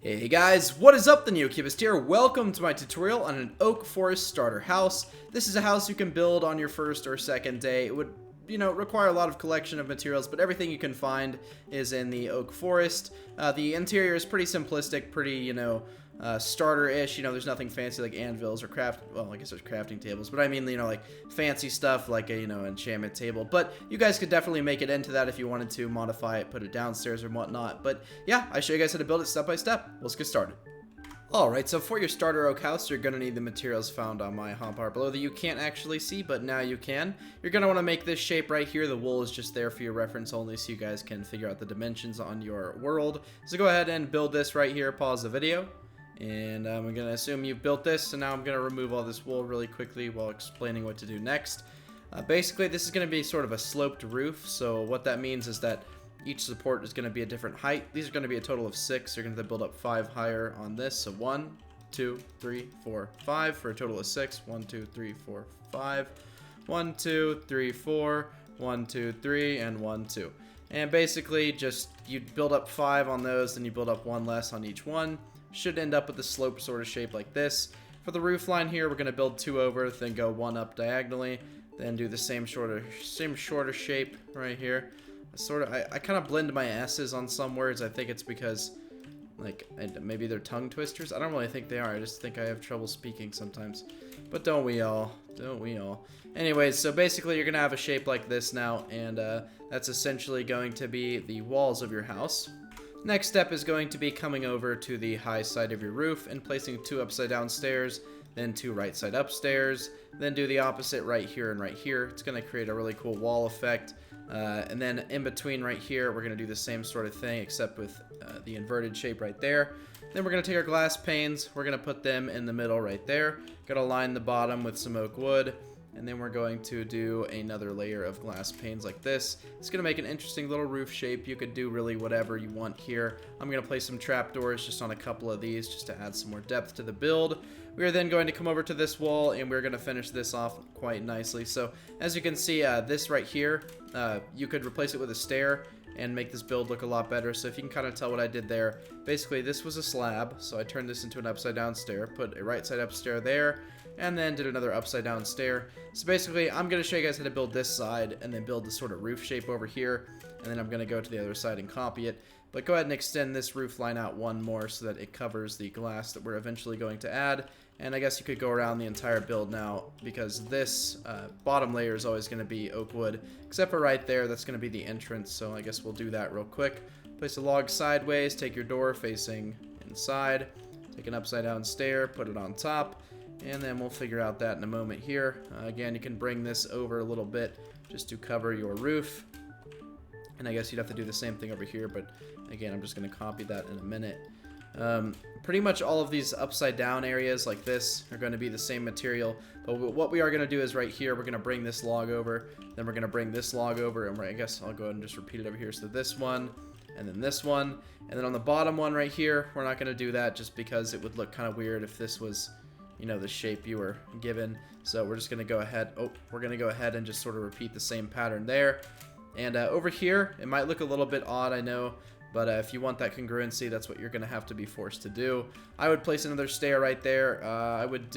Hey guys, what is up? The Neocubist here. Welcome to my tutorial on an oak forest starter house. This is a house you can build on your first or second day. It would, require a lot of collection of materials, but everything you can find is in the oak forest. The interior is pretty simplistic, pretty, starter-ish. There's nothing fancy like anvils or well, I guess there's crafting tables, but I mean, like fancy stuff like a, enchantment table. But you guys could definitely make it into that if you wanted to modify it, put it downstairs or whatnot. But yeah, I show you guys how to build it step by step. Let's get started. Alright, so for your starter oak house, you're going to need the materials found on my hotbar below that you can't actually see, but now you can. You're going to want to make this shape right here. The wool is just there for your reference only so you guys can figure out the dimensions on your world. So go ahead and build this right here. Pause the video. And I'm going to assume you've built this, so now I'm going to remove all this wool really quickly while explaining what to do next. Basically, this is going to be sort of a sloped roof, so what that means is that each support is going to be a different height. These are going to be a total of 6. You're going to build up 5 higher on this. So 1, 2, 3, 4, 5 for a total of 6. 1, 2, 3, 4, 5. 1, 2, 3, 4. 1, 2, 3, and 1, 2. And basically, just you build up 5 on those, then you build up 1 less on each one. Should end up with a slope sort of shape like this. For the roof line here, we're going to build 2 over, then go 1 up diagonally, then do the same shorter shape right here. I kind of blend my S's on some words. I think it's because, maybe they're tongue twisters. I don't really think they are. I just think I have trouble speaking sometimes. But don't we all? Don't we all? Anyways, so basically you're going to have a shape like this now, and that's essentially going to be the walls of your house. Next step is going to be coming over to the high side of your roof and placing 2 upside down stairs, then 2 right side up stairs, then do the opposite right here and right here. It's going to create a really cool wall effect. And then in between right here, we're going to do the same sort of thing, except with the inverted shape right there. Then we're going to take our glass panes, we're going to put them in the middle right there. Going to line the bottom with some oak wood. And then we're going to do another layer of glass panes like this. It's going to make an interesting little roof shape. You could do really whatever you want here. I'm going to place some trapdoors just on a couple of these just to add some more depth to the build. We are then going to come over to this wall and we're going to finish this off quite nicely. So as you can see, this right here, you could replace it with a stair and make this build look a lot better. So if you can kind of tell what I did there, basically this was a slab. So I turned this into an upside down stair, put a right side up stair there, and then did another upside down stair. So basically, I'm going to show you guys how to build this side and then build this sort of roof shape over here. And then I'm going to go to the other side and copy it. But go ahead and extend this roof line out 1 more so that it covers the glass that we're eventually going to add. And I guess you could go around the entire build now because this bottom layer is always going to be oak wood. Except for right there, that's going to be the entrance. So I guess we'll do that real quick. Place a log sideways, take your door facing inside. Take an upside down stair, put it on top. And then we'll figure out that in a moment here. Again, you can bring this over a little bit just to cover your roof. And I guess you'd have to do the same thing over here, but again, I'm just going to copy that in a minute. Pretty much all of these upside down areas like this are going to be the same material. But what we are going to do is right here, we're going to bring this log over. Then we're going to bring this log over. And I guess I'll go ahead and just repeat it over here. So this one, and then this one. And then on the bottom one right here, we're not going to do that just because it would look kind of weird if this was, the shape you were given. So we're just going to go ahead. We're going to go ahead and just sort of repeat the same pattern there. And over here, it might look a little bit odd, I know. But if you want that congruency, that's what you're going to have to be forced to do. I would place another stair right there. I would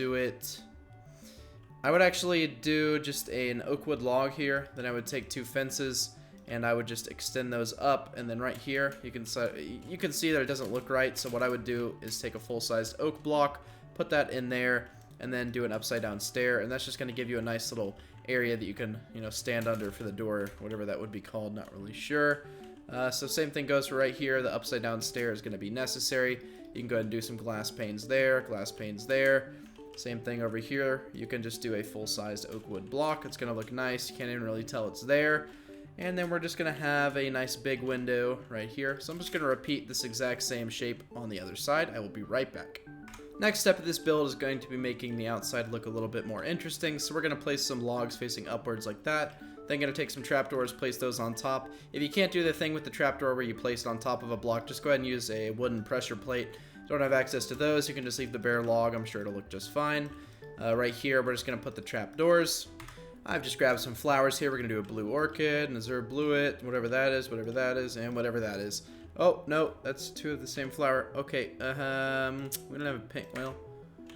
actually do just an oak wood log here. Then I would take 2 fences and I would just extend those up. And then right here, you can see that it doesn't look right. So what I would do is take a full-sized oak block, put that in there, and then do an upside down stair. And that's just going to give you a nice little area that you can, stand under for the door, whatever that would be called, not really sure. So same thing goes for right here. The upside down stair is going to be necessary. You can go ahead and do some glass panes there, glass panes there. Same thing over here. You can just do a full-sized oak wood block. It's going to look nice. You can't even really tell it's there. And then we're just going to have a nice big window right here. So I'm just going to repeat this exact same shape on the other side. I will be right back. Next step of this build is going to be making the outside look a little bit more interesting. So we're going to place some logs facing upwards like that. Then going to take some trapdoors, place those on top. If you can't do the thing with the trapdoor where you place it on top of a block, just go ahead and use a wooden pressure plate. Don't have access to those, you can just leave the bare log. I'm sure it'll look just fine. Right here, we're just going to put the trapdoors. I've just grabbed some flowers here. We're going to do a blue orchid, an azure bluet, whatever that is, and whatever that is. Oh, no, that's two of the same flower. Okay, we don't have a pink, well,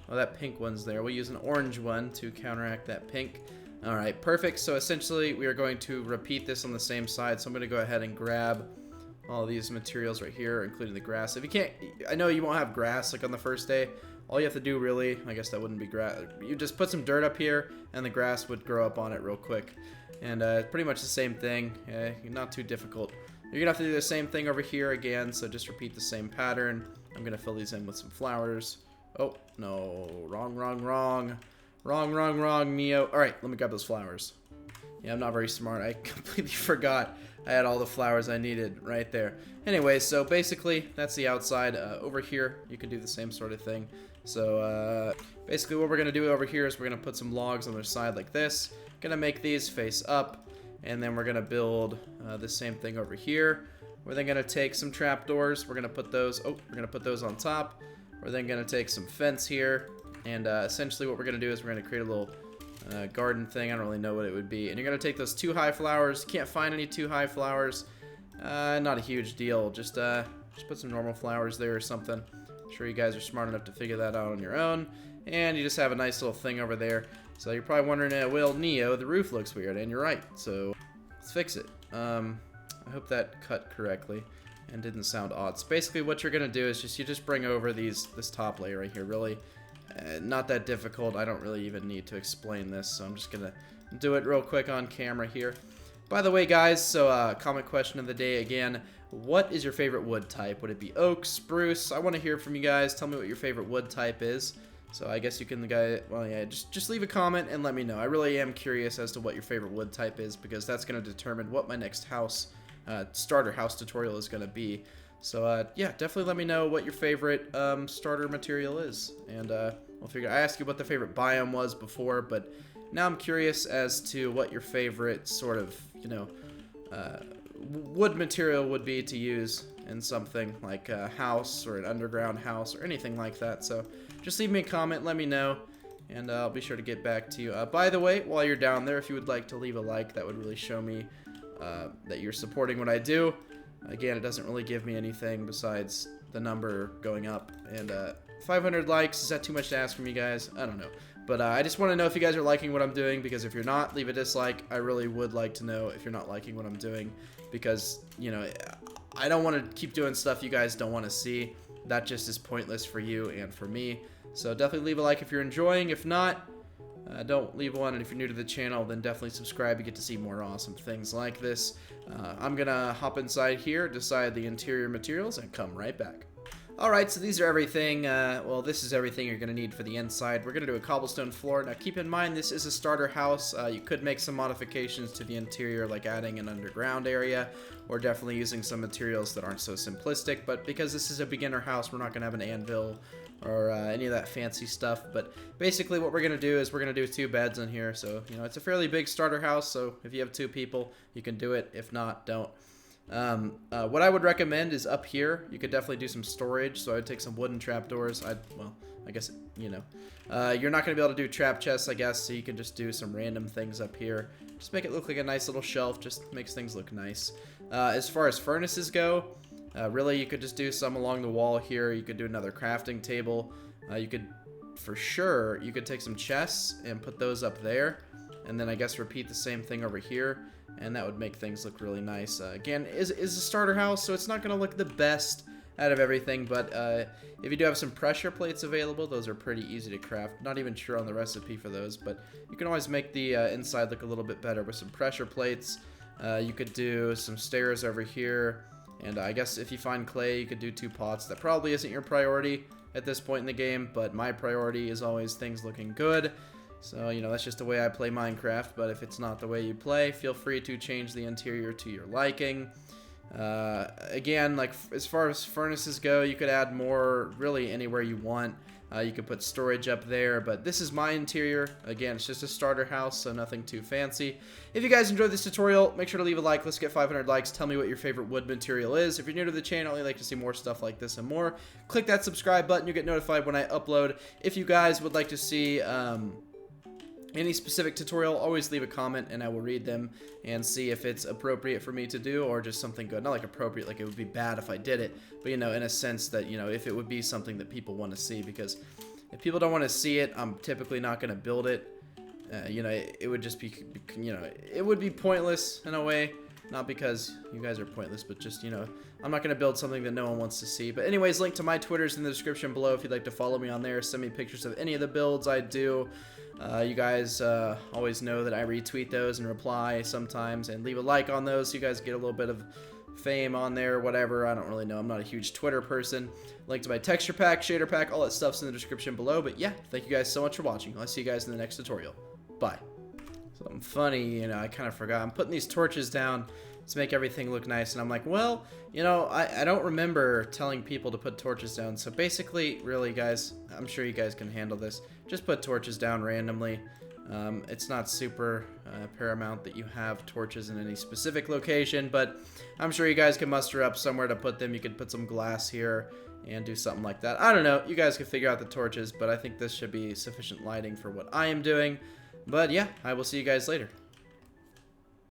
that pink one's there. We'll use an orange one to counteract that pink. All right, perfect. So essentially, we are going to repeat this on the same side. So I'm going to go ahead and grab all these materials right here, including the grass. If you can't, I know you won't have grass like on the first day. All you have to do really, I guess that wouldn't be grass. You just put some dirt up here, and the grass would grow up on it real quick. And pretty much the same thing. Not too difficult. You're going to have to do the same thing over here again, so just repeat the same pattern. I'm going to fill these in with some flowers. Oh, no. Wrong, Neo. Alright, let me grab those flowers. Yeah, I'm not very smart. I completely forgot I had all the flowers I needed right there. Anyway, so basically, that's the outside. Over here, you can do the same sort of thing. So, basically what we're going to do over here is we're going to put some logs on their side like this. Going to make these face up. And then we're going to build the same thing over here. We're then going to take some trapdoors. We're going to put those, we're going to put those on top. We're then going to take some fence here. And essentially what we're going to do is we're going to create a little garden thing. I don't really know what it would be. And you're going to take those 2 high flowers. Can't find any 2 high flowers. Not a huge deal. Just put some normal flowers there or something. I'm sure you guys are smart enough to figure that out on your own. And you just have a nice little thing over there. So you're probably wondering, well, Neo, the roof looks weird, and you're right. So let's fix it. I hope that cut correctly and didn't sound odd. So basically what you're going to do is you just bring over this top layer right here. Really, not that difficult. I don't really even need to explain this, so I'm just going to do it real quick on camera here. By the way, guys, so comment question of the day again. What is your favorite wood type? Would it be oak, spruce? I want to hear from you guys. Tell me what your favorite wood type is. So I guess you can, well, yeah, just leave a comment and let me know. I really am curious as to what your favorite wood type is, because that's going to determine what my next house, starter house tutorial is going to be. So yeah, definitely let me know what your favorite starter material is, and we'll figure. I asked you what the favorite biome was before, but now I'm curious as to what your favorite sort of, wood material would be to use in something like a house or an underground house or anything like that. So just leave me a comment, let me know, and I'll be sure to get back to you. By the way, while you're down there, if you would like to leave a like, that would really show me that you're supporting what I do. Again, it doesn't really give me anything besides the number going up. And 500 likes, is that too much to ask from you guys? I don't know. But I just want to know if you guys are liking what I'm doing, because if you're not, leave a dislike. I really would like to know if you're not liking what I'm doing, because, I don't want to keep doing stuff you guys don't want to see. That just is pointless for you and for me. So definitely leave a like if you're enjoying. If not, don't leave one. And if you're new to the channel, then definitely subscribe. You get to see more awesome things like this. I'm going to hop inside here, decide the interior materials, and come right back. Alright, so these are everything, well, this is everything you're going to need for the inside. We're going to do a cobblestone floor. Now keep in mind, this is a starter house. You could make some modifications to the interior, like adding an underground area, or definitely using some materials that aren't so simplistic. But because this is a beginner house, we're not going to have an anvil or any of that fancy stuff. But basically what we're going to do is we're going to do 2 beds in here. So, it's a fairly big starter house, so if you have 2 people, you can do it. If not, don't. What I would recommend is up here, you could definitely do some storage. So I would take some wooden trapdoors. Well, I guess, you're not going to be able to do trap chests, I guess, so you can just do some random things up here. Just make it look like a nice little shelf, just makes things look nice. As far as furnaces go, really you could just do some along the wall here. You could do another crafting table. You could, for sure, you could take some chests and put those up there. And then I guess repeat the same thing over here. And that would make things look really nice. Again, is a starter house, so it's not going to look the best out of everything, but if you do have some pressure plates available, those are pretty easy to craft. Not even sure on the recipe for those, but you can always make the inside look a little bit better with some pressure plates. You could do some stairs over here, and I guess if you find clay, you could do 2 pots. That probably isn't your priority at this point in the game, but my priority is always things looking good. So, that's just the way I play Minecraft, but if it's not the way you play, feel free to change the interior to your liking. Again, like, as far as furnaces go, you could add more really anywhere you want. You could put storage up there, but this is my interior. Again, it's just a starter house, so nothing too fancy. If you guys enjoyed this tutorial, make sure to leave a like. Let's get 500 likes. Tell me what your favorite wood material is. If you're new to the channel and you'd like to see more stuff like this and more, click that subscribe button. You get notified when I upload. If you guys would like to see, any specific tutorial, always leave a comment and I will read them and see if it's appropriate for me to do or just something good. Not like appropriate, like it would be bad if I did it, but you know, in a sense that, you know, if it would be something that people want to see, because if people don't want to see it, I'm typically not going to build it. You know, it would just be, you know, it would be pointless in a way. Not because you guys are pointless, but just, you know, I'm not going to build something that no one wants to see. But anyways, link to my Twitter's in the description below if you'd like to follow me on there. Send me pictures of any of the builds I do. You guys always know that I retweet those and reply sometimes, and leave a like on those so you guys get a little bit of fame on there, whatever. I don't really know. I'm not a huge Twitter person. Link to my texture pack, shader pack, all that stuff's in the description below. But yeah, thank you guys so much for watching. I'll see you guys in the next tutorial. Bye. Something funny, you know, I kind of forgot. I'm putting these torches down to make everything look nice, and I'm like, well, you know, I don't remember telling people to put torches down. So basically, really, guys, I'm sure you guys can handle this. Just put torches down randomly. It's not super paramount that you have torches in any specific location, but I'm sure you guys can muster up somewhere to put them. You could put some glass here and do something like that. I don't know. You guys can figure out the torches, but I think this should be sufficient lighting for what I am doing. But yeah, I will see you guys later.